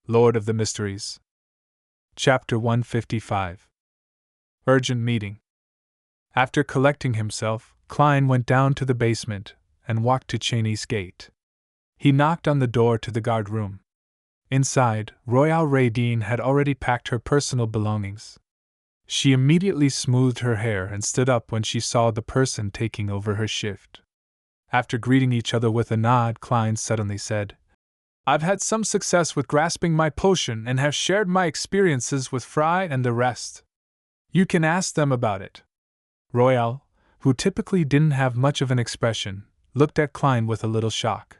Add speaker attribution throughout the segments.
Speaker 1: Lord of the Mysteries. Chapter 155. Urgent Meeting. After collecting himself, Klein went down to the basement and walked to Cheney's gate. He knocked on the door to the guard room. Inside, Royale Radine had already packed her personal belongings. She immediately smoothed her hair and stood up when she saw the person taking over her shift. After greeting each other with a nod, Klein suddenly said, "I've had some success with grasping my potion and have shared my experiences with Fry and the rest. You can ask them about it." Royale, who typically didn't have much of an expression, looked at Klein with a little shock.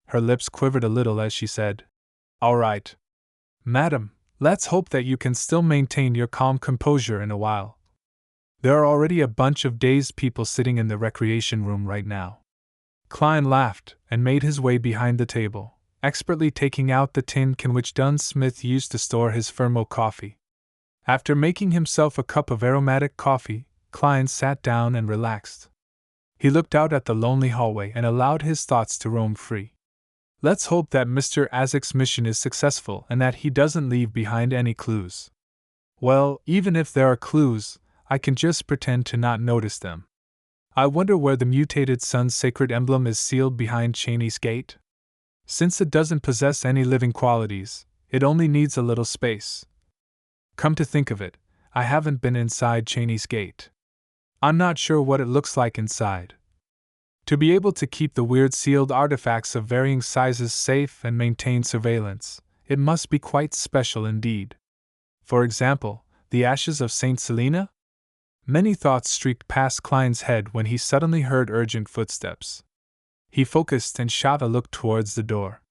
Speaker 1: Her lips quivered a little as she said, "All right. Madam, let's hope that you can still maintain your calm composure in a while. There are already a bunch of dazed people sitting in the recreation room right now." Klein laughed and made his way behind the table, expertly taking out the tin can which Dunn Smith used to store his Fermo coffee. After making himself a cup of aromatic coffee, Klein sat down and relaxed. He looked out at the lonely hallway and allowed his thoughts to roam free. Let's hope that Mr. Azek's mission is successful and that he doesn't leave behind any clues. Well, even if there are clues, I can just pretend to not notice them. I wonder where the mutated sun's sacred emblem is sealed behind Cheney's gate? Since it doesn't possess any living qualities, it only needs a little space. Come to think of it, I haven't been inside Cheney's gate. I'm not sure what it looks like inside. To be able to keep the weird sealed artifacts of varying sizes safe and maintain surveillance, it must be quite special indeed. For example, the ashes of St. Selena? Many thoughts streaked past Klein's head when he suddenly heard urgent footsteps. He focused and shot a look towards the door.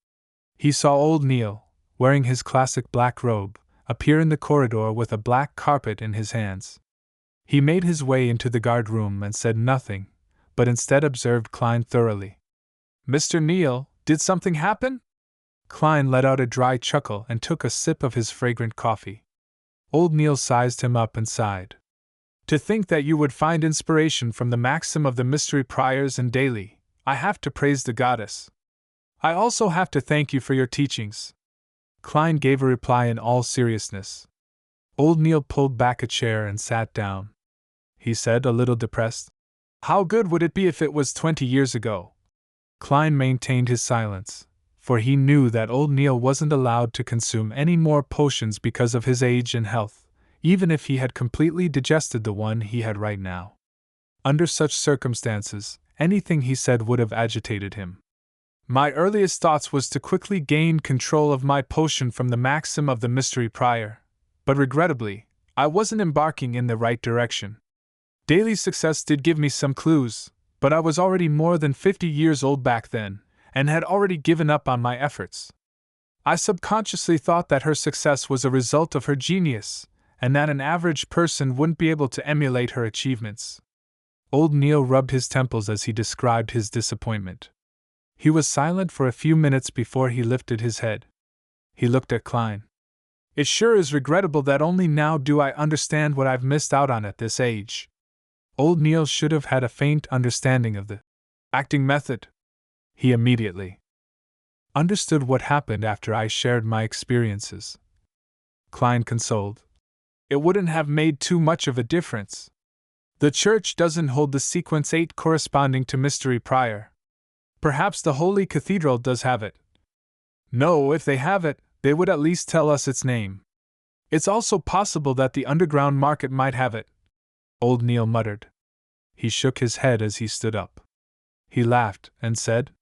Speaker 1: He saw old Neil, wearing his classic black robe, appear in the corridor with a black carpet in his hands. He made his way into the guard room and said nothing, but instead observed Klein thoroughly. "Mr. Neil, did something happen?" Klein let out a dry chuckle and took a sip of his fragrant coffee. Old Neil sized him up and sighed. "To think that you would find inspiration from the maxim of the mystery priors and daily, I have to praise the goddess. I also have to thank you for your teachings." Klein gave a reply in all seriousness. Old Neil pulled back a chair and sat down. He said, a little depressed, "How good would it be if it was 20 years ago?" Klein maintained his silence, for he knew that old Neil wasn't allowed to consume any more potions because of his age and health, even if he had completely digested the one he had right now. Under such circumstances, anything he said would have agitated him. "My earliest thoughts was to quickly gain control of my potion from the maxim of the mystery prior, but regrettably, I wasn't embarking in the right direction. Daily success did give me some clues, but I was already more than 50 years old back then, and had already given up on my efforts. I subconsciously thought that her success was a result of her genius, and that an average person wouldn't be able to emulate her achievements." Old Neil rubbed his temples as he described his disappointment. He was silent for a few minutes before he lifted his head. He looked at Klein. "It sure is regrettable that only now do I understand what I've missed out on at this age." Old Neil should have had a faint understanding of the acting method. He immediately understood what happened after I shared my experiences. Klein consoled. "It wouldn't have made too much of a difference. The Church doesn't hold the sequence 8 corresponding to Mystery Prior. Perhaps the Holy Cathedral does have it. No, if they have it, they would at least tell us its name. It's also possible that the underground market might have it," Old Neil muttered. He shook his head as he stood up. He laughed and said,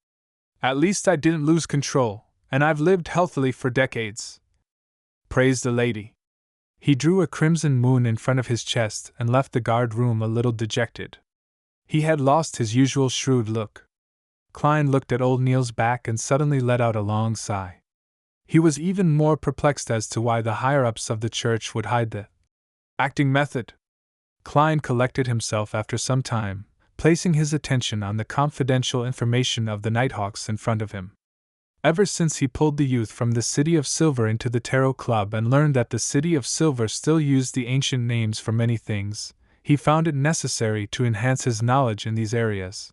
Speaker 1: "At least I didn't lose control, and I've lived healthily for decades. Praise the lady." He drew a crimson moon in front of his chest and left the guard room a little dejected. He had lost his usual shrewd look. Klein looked at old Neil's back and suddenly let out a long sigh. He was even more perplexed as to why the higher-ups of the church would hide the acting method. Klein collected himself after some time, placing his attention on the confidential information of the Nighthawks in front of him. Ever since he pulled the youth from the City of Silver into the Tarot Club and learned that the City of Silver still used the ancient names for many things, he found it necessary to enhance his knowledge in these areas.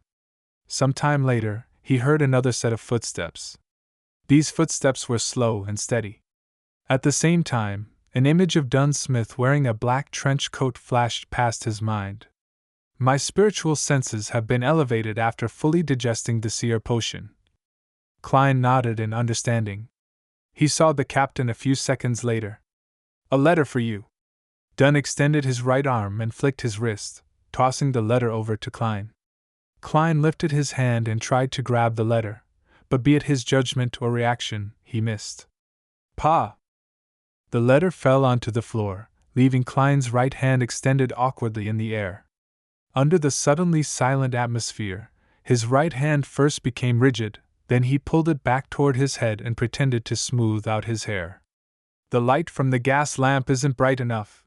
Speaker 1: Some time later, he heard another set of footsteps. These footsteps were slow and steady. At the same time, an image of Dunn Smith wearing a black trench coat flashed past his mind. My spiritual senses have been elevated after fully digesting the seer potion. Klein nodded in understanding. He saw the captain a few seconds later. A letter for you. Dunn extended his right arm and flicked his wrist, tossing the letter over to Klein. Klein lifted his hand and tried to grab the letter, but be it his judgment or reaction, he missed. Pa! The letter fell onto the floor, leaving Klein's right hand extended awkwardly in the air. Under the suddenly silent atmosphere, his right hand first became rigid, then he pulled it back toward his head and pretended to smooth out his hair. The light from the gas lamp isn't bright enough.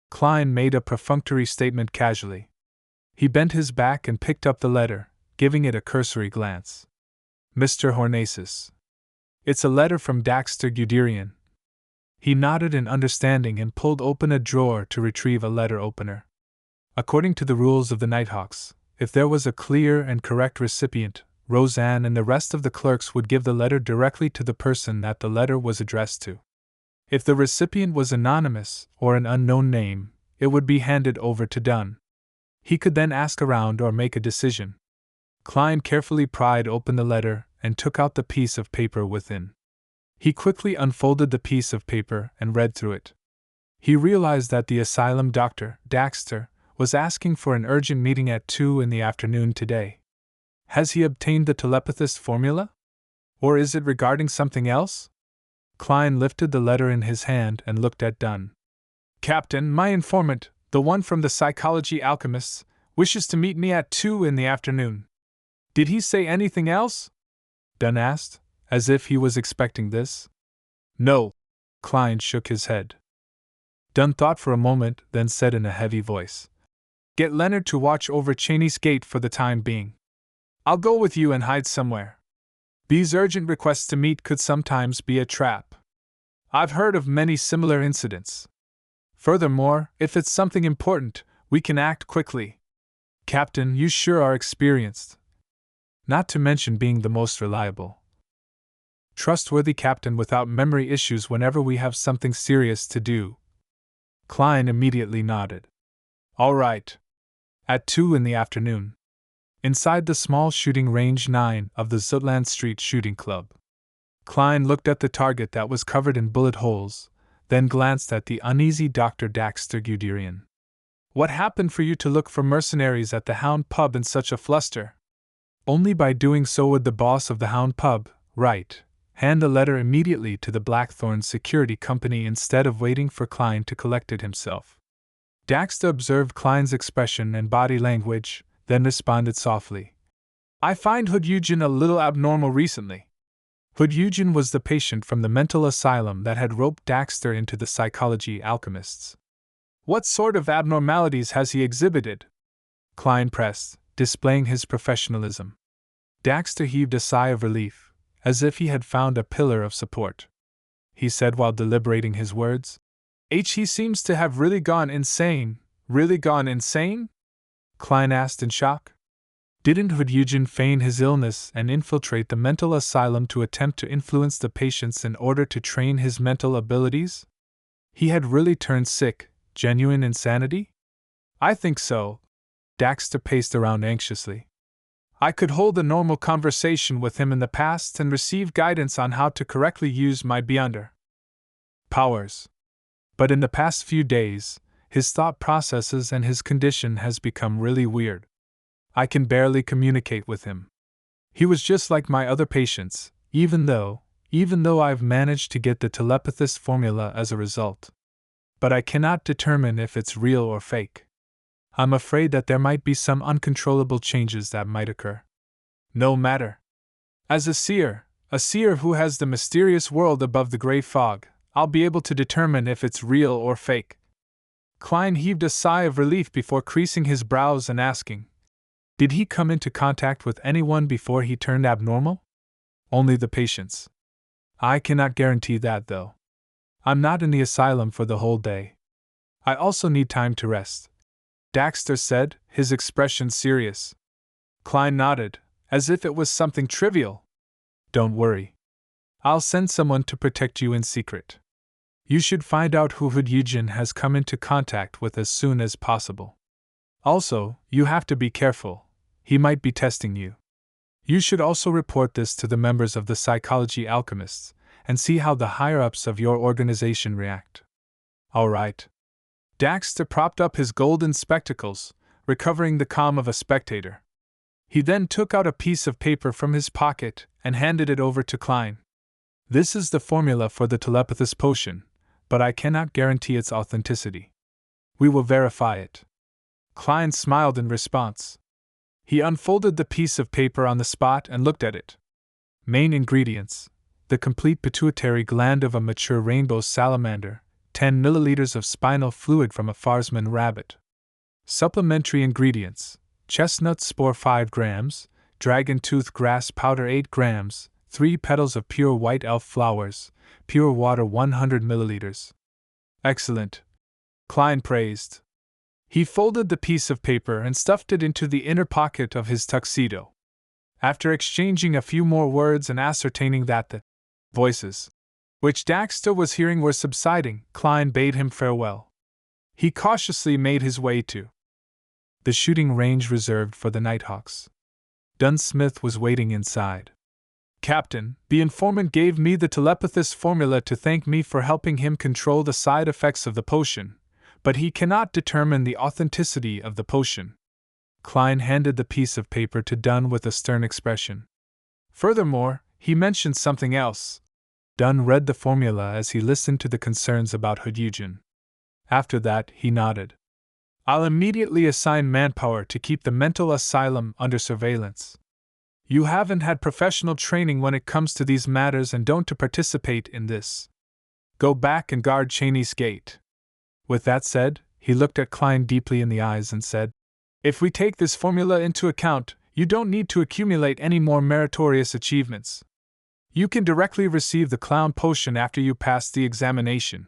Speaker 1: Klein made a perfunctory statement casually. He bent his back and picked up the letter, giving it a cursory glance. Mr. Hornacis. It's a letter from Daxter Guderian. He nodded in understanding and pulled open a drawer to retrieve a letter opener. According to the rules of the Nighthawks, if there was a clear and correct recipient, Roseanne and the rest of the clerks would give the letter directly to the person that the letter was addressed to. If the recipient was anonymous or an unknown name, it would be handed over to Dunn. He could then ask around or make a decision. Klein carefully pried open the letter and took out the piece of paper within. He quickly unfolded the piece of paper and read through it. He realized that the asylum doctor, Daxter, was asking for an urgent meeting at 2 in the afternoon today. Has he obtained the telepathist formula? Or is it regarding something else? Klein lifted the letter in his hand and looked at Dunn. Captain, my informant, the one from the psychology alchemists, wishes to meet me at 2 in the afternoon. Did he say anything else? Dunn asked, as if he was expecting this. No. Klein shook his head. Dunn thought for a moment, then said in a heavy voice. Get Leonard to watch over Cheney's gate for the time being. I'll go with you and hide somewhere. These urgent requests to meet could sometimes be a trap. I've heard of many similar incidents. Furthermore, if it's something important, we can act quickly. Captain, you sure are experienced. Not to mention being the most reliable. Trustworthy captain without memory issues whenever we have something serious to do. Klein immediately nodded. All right. At 2 in the afternoon. Inside the small shooting range 9 of the Zutland Street Shooting Club. Klein looked at the target that was covered in bullet holes, then glanced at the uneasy Dr. Daxter Guderian. What happened for you to look for mercenaries at the Hound Pub in such a fluster? Only by doing so would the boss of the Hound Pub, right, hand the letter immediately to the Blackthorn Security Company instead of waiting for Klein to collect it himself. Daxter observed Klein's expression and body language, then responded softly. I find Hood Eugen a little abnormal recently. Hood Eugen was the patient from the mental asylum that had roped Daxter into the psychology alchemists. What sort of abnormalities has he exhibited? Klein pressed, displaying his professionalism. Daxter heaved a sigh of relief, as if he had found a pillar of support. He said while deliberating his words, He seems to have really gone insane. Really gone insane? Klein asked in shock. Didn't Hood Eugen feign his illness and infiltrate the mental asylum to attempt to influence the patients in order to train his mental abilities? He had really turned sick, genuine insanity? I think so. Daxter paced around anxiously. I could hold a normal conversation with him in the past and receive guidance on how to correctly use my beyonder powers. But in the past few days, his thought processes and his condition has become really weird. I can barely communicate with him. He was just like my other patients, even though I've managed to get the telepathist formula as a result. But I cannot determine if it's real or fake. I'm afraid that there might be some uncontrollable changes that might occur. No matter. As a seer who has the mysterious world above the gray fog, I'll be able to determine if it's real or fake. Klein heaved a sigh of relief before creasing his brows and asking, Did he come into contact with anyone before he turned abnormal? Only the patients. I cannot guarantee that, though. I'm not in the asylum for the whole day. I also need time to rest. Daxter said, his expression serious. Klein nodded, as if it was something trivial. Don't worry. I'll send someone to protect you in secret. You should find out who Hyun has come into contact with as soon as possible. Also, you have to be careful. He might be testing you. You should also report this to the members of the Psychology Alchemists and see how the higher-ups of your organization react. All right. Daxter propped up his golden spectacles, recovering the calm of a spectator. He then took out a piece of paper from his pocket and handed it over to Klein. This is the formula for the telepathist potion, but I cannot guarantee its authenticity. We will verify it. Klein smiled in response. He unfolded the piece of paper on the spot and looked at it. Main ingredients: the complete pituitary gland of a mature rainbow salamander, 10 milliliters of spinal fluid from a Farsman rabbit. Supplementary ingredients: chestnut spore 5 grams, dragon tooth grass powder 8 grams, 3 petals of pure white elf flowers, pure water 100 milliliters. Excellent, Klein praised. He folded the piece of paper and stuffed it into the inner pocket of his tuxedo. After exchanging a few more words and ascertaining that the voices which Daxter was hearing were subsiding, Klein bade him farewell. He cautiously made his way to the shooting range reserved for the Nighthawks. Dunsmith was waiting inside. Captain, the informant gave me the telepathist formula to thank me for helping him control the side effects of the potion, but he cannot determine the authenticity of the potion. Klein handed the piece of paper to Dunn with a stern expression. Furthermore, he mentioned something else. Dunn read the formula as he listened to the concerns about Hyun. After that, he nodded. I'll immediately assign manpower to keep the mental asylum under surveillance. You haven't had professional training when it comes to these matters and don't to participate in this. Go back and guard Cheney's gate. With that said, he looked at Klein deeply in the eyes and said, if we take this formula into account, you don't need to accumulate any more meritorious achievements. You can directly receive the clown potion after you pass the examination.